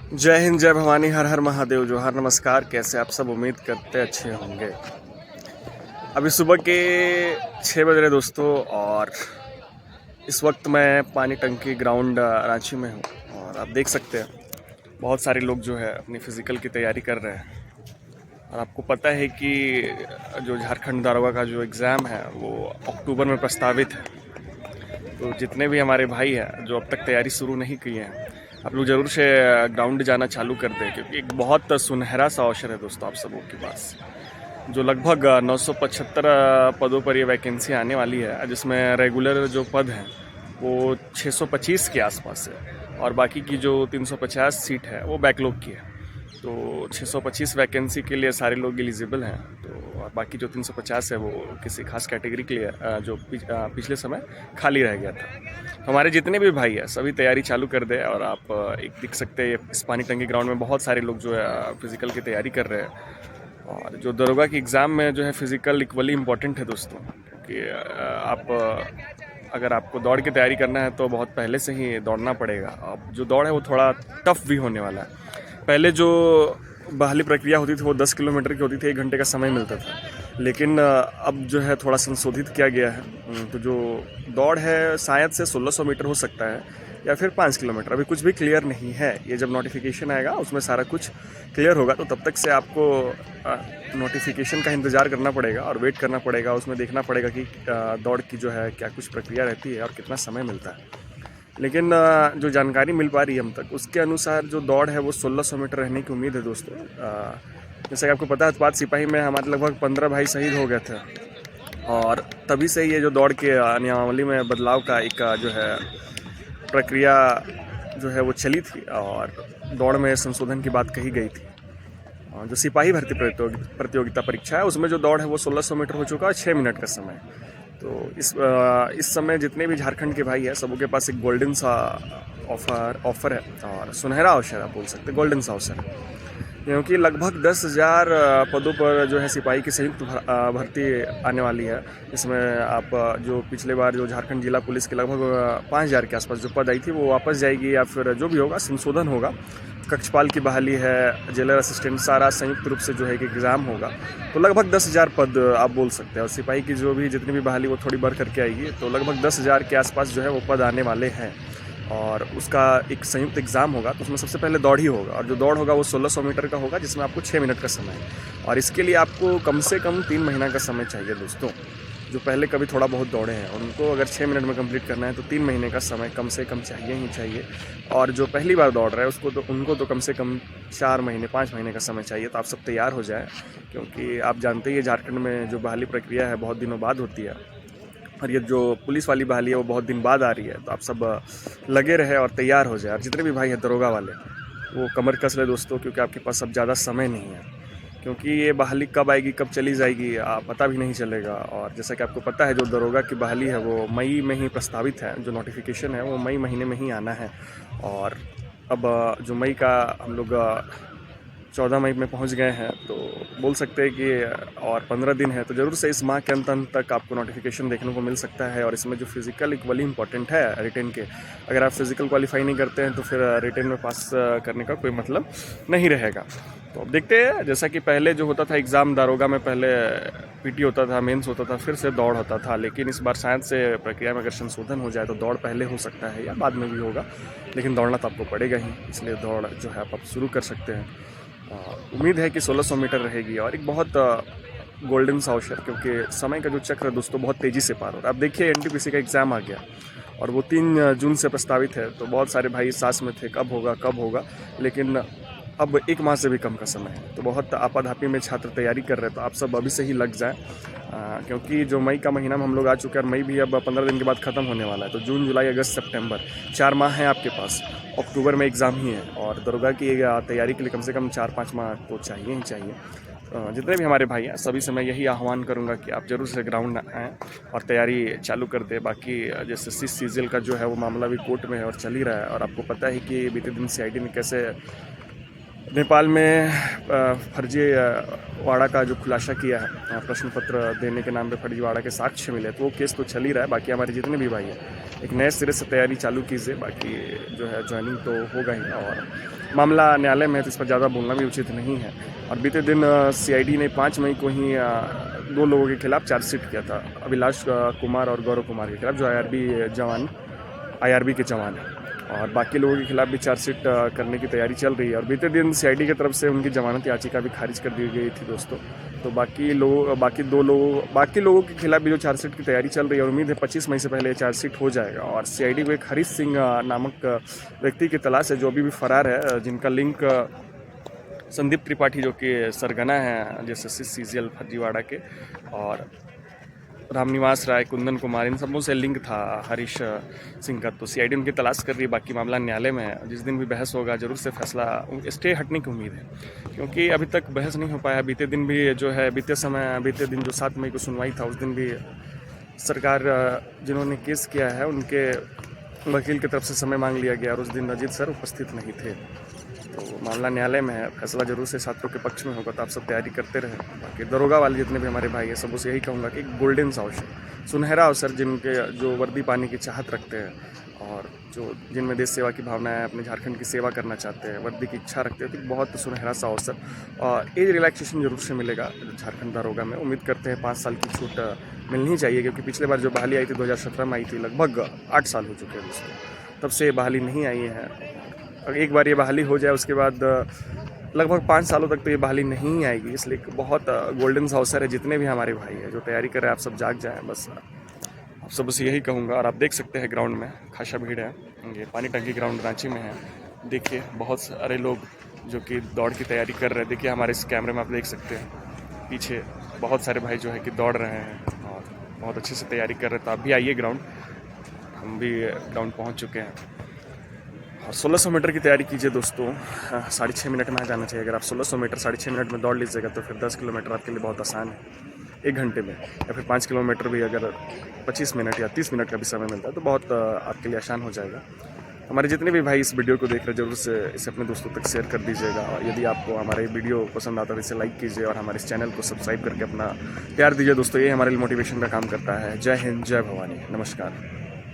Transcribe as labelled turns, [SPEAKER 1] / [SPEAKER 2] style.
[SPEAKER 1] जय हिंद, जय भवानी, हर हर महादेव, जोहार, नमस्कार। कैसे आप सब? उम्मीद करते अच्छे होंगे। अभी सुबह के 6 बज रहे दोस्तों, और इस वक्त मैं पानी टंकी ग्राउंड रांची में हूँ। और आप देख सकते हैं बहुत सारे लोग जो है अपनी फ़िज़िकल की तैयारी कर रहे हैं। और आपको पता है कि जो झारखंड दारोगा का जो एग्ज़ाम है वो अक्टूबर में प्रस्तावित है। तो जितने भी हमारे भाई हैं जो अब तक तैयारी शुरू नहीं की हैं, आप लोग ज़रूर से ग्राउंड जाना चालू कर दें, क्योंकि एक बहुत सुनहरा सा अवसर है दोस्तों आप सबों के पास। जो लगभग 975 पदों पर ये वैकेंसी आने वाली है, जिसमें रेगुलर जो पद हैं वो 625 के आसपास है, और बाकी की जो 350 सीट है वो बैकलॉग की है। तो 625 वैकेंसी के लिए सारे लोग एलिजिबल हैं। तो और बाकी जो 350 है वो किसी खास कैटेगरी के लिए जो पिछले समय खाली रह गया था। हमारे जितने भी भाई हैं सभी तैयारी चालू कर दे। और आप एक देख सकते हैं इस पानी टंकी ग्राउंड में बहुत सारे लोग जो है फिज़िकल की तैयारी कर रहे हैं। और जो दरोगा की एग्ज़ाम में जो है फिज़िकल इक्वली इम्पॉर्टेंट है दोस्तों, क्योंकि आप अगर आपको दौड़ की तैयारी करना है तो बहुत पहले से ही दौड़ना पड़ेगा। अब जो दौड़ है वो थोड़ा टफ भी होने वाला है। पहले जो बहाली प्रक्रिया होती थी वो 10 किलोमीटर की होती थी, 1 घंटे का समय मिलता था। लेकिन अब जो है थोड़ा संशोधित किया गया है। तो जो दौड़ है शायद से 1600 मीटर हो सकता है या फिर 5 किलोमीटर, अभी कुछ भी क्लियर नहीं है। ये जब नोटिफिकेशन आएगा उसमें सारा कुछ क्लियर होगा, तो तब तक से आपको नोटिफिकेशन का इंतज़ार करना पड़ेगा और वेट करना पड़ेगा। उसमें देखना पड़ेगा कि दौड़ की जो है क्या कुछ प्रक्रिया रहती है और कितना समय मिलता है। लेकिन जो जानकारी मिल पा रही है हम तक, उसके अनुसार जो दौड़ है वो 1600 मीटर रहने की उम्मीद है दोस्तों। जैसे कि आपको पता है उत्पाद सिपाही में हमारे लगभग 15 भाई शहीद हो गए थे, और तभी से ये जो दौड़ के नियमावली में बदलाव का एक जो है प्रक्रिया जो है वो चली थी, और दौड़ में संशोधन की बात कही गई थी। जो सिपाही भर्ती प्रतियोगिता परीक्षा है उसमें जो दौड़ है वो 1600 मीटर हो चुका है, 6 मिनट का समय। तो इस समय जितने भी झारखंड के भाई हैं सबों के पास एक गोल्डन सा ऑफर है, और सुनहरा अवसर आप बोल सकते हैं, गोल्डन सा अवसर है। क्योंकि लगभग 10,000 पदों पर जो है सिपाही की संयुक्त भर्ती आने वाली है। इसमें आप जो पिछले बार जो झारखंड जिला पुलिस के लगभग 5,000 के आसपास जो पद आई थी वो वापस जाएगी, या फिर जो भी होगा संशोधन होगा। कक्षपाल की बहाली है, जेलर असिस्टेंट, सारा संयुक्त रूप से जो है एक एग्ज़ाम होगा। तो लगभग 10,000 पद आप बोल सकते हैं। और सिपाही की जो भी जितनी भी बहाली वो थोड़ी बढ़ करके आएगी, तो लगभग 10,000 के आसपास जो है वो पद आने वाले हैं। और उसका एक संयुक्त एग्ज़ाम होगा, तो उसमें सबसे पहले दौड़ ही होगा, और जो दौड़ होगा वो 1600 मीटर का होगा, जिसमें आपको 6 मिनट का समय है। और इसके लिए आपको कम से कम 3 महीना का समय चाहिए दोस्तों। जो पहले कभी थोड़ा बहुत दौड़े हैं उनको अगर 6 मिनट में कंप्लीट करना है तो 3 महीने का समय कम से कम चाहिए ही चाहिए। और जो पहली बार दौड़ रहा है उनको तो कम से कम 4 महीने 5 महीने का समय चाहिए। तो आप सब तैयार हो जाएं, क्योंकि आप जानते ही झारखंड में जो बहाली प्रक्रिया है बहुत दिनों बाद होती है, और ये जो पुलिस वाली बहाली है वो बहुत दिन बाद आ रही है। तो आप सब लगे रहे और तैयार हो जाए। और जितने भी भाई हैं दरोगा वाले वो कमर कस ले दोस्तों, क्योंकि आपके पास अब ज़्यादा समय नहीं है। क्योंकि ये बहाली कब आएगी कब चली जाएगी पता भी नहीं चलेगा। और जैसा कि आपको पता है जो दरोगा की बहाली है वो मई में ही प्रस्तावित है, जो नोटिफिकेशन है वो मई महीने में ही आना है। और अब जो मई का हम लोग 14 मई में पहुंच गए हैं, तो बोल सकते हैं कि और 15 दिन है, तो ज़रूर से इस माह के अंत तक आपको नोटिफिकेशन देखने को मिल सकता है। और इसमें जो फिज़िकल इक्वली इंपॉर्टेंट है रिटेन के, अगर आप फिज़िकल क्वालिफाई नहीं करते हैं तो फिर रिटेन में पास करने का कोई मतलब नहीं रहेगा। तो अब देखते हैं, जैसा कि पहले जो होता था एग्ज़ाम दारोगा में, पहले पीटी होता था, मेंस होता था, फिर से दौड़ होता था। लेकिन इस बार शायद से प्रक्रिया में अगर संशोधन हो जाए तो दौड़ पहले हो सकता है या बाद में भी होगा, लेकिन दौड़ना तो आपको पड़ेगा ही। इसलिए दौड़ जो है आप शुरू कर सकते हैं। उम्मीद है कि 1600 मीटर रहेगी, और एक बहुत गोल्डन सा अवसर, क्योंकि समय का जो चक्र है दोस्तों बहुत तेज़ी से पार हो रहा है। अब देखिए एनटीपीसी का एग्ज़ाम आ गया और वो 3 जून से प्रस्तावित है। तो बहुत सारे भाई सास में थे कब होगा कब होगा, लेकिन अब 1 माह से भी कम का समय है। तो बहुत आपाधापी में छात्र तैयारी कर रहे हैं। तो आप सब अभी से ही लग जाएं, क्योंकि जो मई का महीना में हम लोग आ चुके हैं, और मई भी अब 15 दिन के बाद ख़त्म होने वाला है। तो जून जुलाई अगस्त सितंबर 4 माह हैं आपके पास। अक्टूबर में एग्ज़ाम ही है, और दरोगा की तैयारी के लिए कम से कम 4-5 माह तो चाहिए ही चाहिए। जितने भी हमारे भाई हैं सभी से मैं यही आह्वान करूंगा कि आप ज़रूर से ग्राउंड आएँ और तैयारी चालू कर दें। बाकी जैसे सीजीएल का जो है वो मामला भी कोर्ट में है और चल ही रहा है, और आपको पता है कि बीते दिन सीआईडी ने कैसे नेपाल में फर्जीवाड़ा का जो खुलासा किया है, प्रश्न पत्र देने के नाम पे फर्जीवाड़ा के साक्ष्य मिले, तो वो केस तो चल ही रहा है। बाकी हमारे जितने भी भाई हैं एक नए सिरे से तैयारी चालू कीजिए। बाकी जो है ज्वाइनिंग तो होगा ही, और मामला न्यायालय में है तो इस पर ज़्यादा बोलना भी उचित नहीं है। और बीते दिन CID ने 5 मई को ही 2 लोगों के खिलाफ चार्जशीट किया था, अभिलाष कुमार और गौरव कुमार के खिलाफ, जो IRB के जवान हैं। और बाकी लोगों के खिलाफ भी चार्जशीट करने की तैयारी चल रही है। और बीते दिन CID की तरफ से उनकी जमानत याचिका भी खारिज कर दी गई थी दोस्तों। तो बाकी लोगों के खिलाफ भी जो चार्जशीट की तैयारी चल रही है, और उम्मीद है 25 मई से पहले चार्जशीट हो जाएगा। और CID को एक हरीश सिंह नामक व्यक्ति की तलाश है, जो अभी भी फरार है, जिनका लिंक संदीप त्रिपाठी, जो कि सरगना है जैसे CGL फर्जीवाड़ा के, और रामनिवास राय, कुंदन कुमार, इन सबों से लिंक था हरीश सिंह का। तो CID उनकी तलाश कर रही है। बाकी मामला न्यायालय में है, जिस दिन भी बहस होगा जरूर से फैसला, स्टे हटने की उम्मीद है, क्योंकि अभी तक बहस नहीं हो पाया। बीते दिन जो 7 मई को सुनवाई था, उस दिन भी सरकार जिन्होंने केस किया है उनके वकील की तरफ से समय मांग लिया गया, और उस दिन अजीत सर उपस्थित नहीं थे। तो मामला न्यायालय में है, फैसला जरूर से छात्रों के पक्ष में होगा। तो आप सब तैयारी करते रहें। बाकी दरोगा वाले जितने भी हमारे भाई हैं, सबों से यही कहूँगा कि गोल्डन सा अवसर, सुनहरा अवसर, जो वर्दी पाने की चाहत रखते हैं, और जिनमें देश सेवा की भावना है, अपने झारखंड की सेवा करना चाहते हैं, वर्दी की इच्छा रखते हैं, तो बहुत सुनहरा सा अवसर। और एज रिलैक्सेशन जरूर से मिलेगा झारखंड दरोगा में। उम्मीद करते हैं 5 साल की छूट मिलनी चाहिए, क्योंकि पिछले बार जो बहाली आई थी 2017 में आई थी, लगभग 8 साल हो चुके हैं दोस्तों, तब से बहाली नहीं आई है। और एक बार ये बहाली हो जाए, उसके बाद लगभग 5 सालों तक तो ये बहाली नहीं आएगी। इसलिए बहुत गोल्डन सा अवसर है। जितने भी हमारे भाई हैं जो तैयारी कर रहे हैं, आप सब जाग जाएं, बस आप सब से यही कहूँगा। और आप देख सकते हैं ग्राउंड में खासा भीड़ है। ये पानी टंकी ग्राउंड रांची में है। देखिए बहुत सारे लोग जो कि दौड़ की तैयारी कर रहे हैं। देखिए हमारे इस कैमरे में आप देख सकते हैं, पीछे बहुत सारे भाई जो है कि दौड़ रहे हैं और बहुत अच्छे से तैयारी कर रहे हैं। तो आप भी आइए ग्राउंड, हम भी ग्राउंड पहुँच चुके हैं। और 1600 मीटर की तैयारी कीजिए दोस्तों। 6.5 मिनट में आ जाना चाहिए। अगर आप 1600 मीटर 6.5 मिनट में दौड़ लीजिएगा, तो फिर 10 किलोमीटर आपके लिए बहुत आसान है 1 घंटे में। या फिर 5 किलोमीटर भी अगर 25 मिनट या 30 मिनट का भी समय मिलता है, तो बहुत आपके लिए आसान हो जाएगा। हमारे जितने भी भाई इस वीडियो को देख रहे हैं, जरूर से इसे अपने दोस्तों तक शेयर कर दीजिएगा। और यदि आपको हमारे वीडियो पसंद आता है, तो इसे लाइक कीजिए, और हमारे इस चैनल को सब्सक्राइब करके अपना प्यार दीजिए दोस्तों। ये हमारे लिए मोटिवेशन का काम करता है। जय हिंद, जय भवानी, नमस्कार।